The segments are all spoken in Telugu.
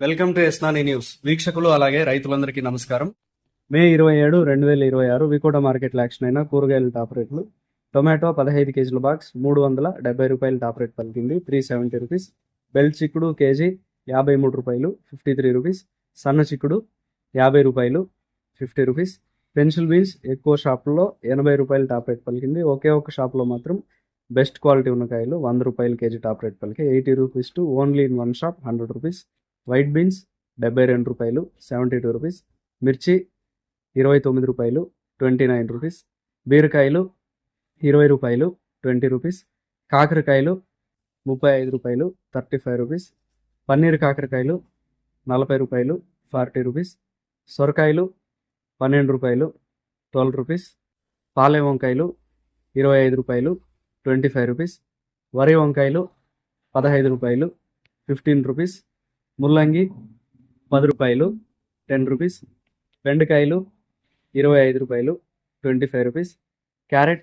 వెల్కమ్ టు ఎస్నాని న్యూస్. వీక్షకులు అలాగే రైతులందరికీ నమస్కారం. మే 27, 2026 వికోట మార్కెట్లో యాక్షన్ అయిన కూరగాయల టాప్ రేట్లు. టొమాటో 15 కేజీల బాక్స్ 370 రూపాయలు టాప్ రేట్ పలికింది, 370 రూపీస్. బెల్ చిక్కుడు కేజీ 53 రూపాయలు, 53 రూపీస్. సన్న చిక్కుడు 50 రూపాయలు, 50 రూపీస్. పెన్సిల్ బీన్స్ ఎక్కువ షాపుల్లో 80 రూపాయలు టాప్ రేట్ పలికింది. ఒకే ఒక షాప్లో మాత్రం బెస్ట్ క్వాలిటీ ఉన్న కాయలు 100 రూపాయలు కేజీ టాప్ రేట్ పలికి, 80 rupees to only in one shop 100 rupees. White beans 72 రూపాయలు, 72 రూపీస్. మిర్చి 29 రూపాయలు, 29 రూపీస్. బీరకాయలు 20 రూపాయలు, 20 రూపీస్. కాకరకాయలు 35 రూపాయలు, 35 రూపీస్. పన్నీర్ కాకరకాయలు 40 రూపాయలు, 40 రూపీస్. సొరకాయలు 12 రూపాయలు, 12 రూపీస్. పాలెం వంకాయలు 25 రూపాయలు, 25 రూపీస్. వరి వంకాయలు 15 రూపాయలు, 15 రూపీస్. ముల్లంగి 10 రూపాయలు, 10 రూపీస్. బెండకాయలు 25 రూపాయలు, 25 రూపీస్. క్యారెట్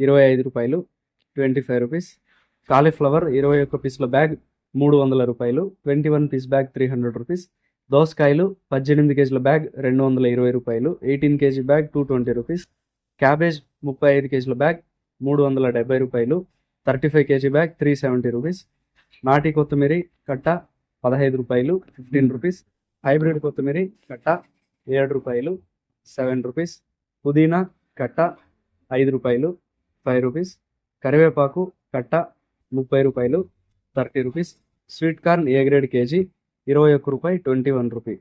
25 రూపాయలు, 25 రూపీస్. కాలీఫ్లవర్ 21 పీసుల బ్యాగ్ 300 రూపాయలు, 21 పీస్ బ్యాగ్ 300 రూపీస్. దోసకాయలు 18 కేజీల బ్యాగ్ 220 రూపాయలు, 18 కేజీ బ్యాగ్ 220 రూపీస్. క్యాబేజ్ 35 కేజీల బ్యాగ్ 370 రూపాయలు, 35 కేజీ బ్యాగ్ 370 రూపీస్. నాటి కొత్తిమీర కట్ట 15 రూపాయలు, 15 రూపీస్. హైబ్రిడ్ కొత్తిమీర కట్ట 7 రూపాయలు, 7 రూపీస్. పుదీనా కట్ట 5 రూపాయలు, 5 రూపీస్. కరివేపాకు కట్ట 30 రూపాయలు, 30 rupees. Sweet corn A grade KG 21 రూపాయి, 21 రూపీ.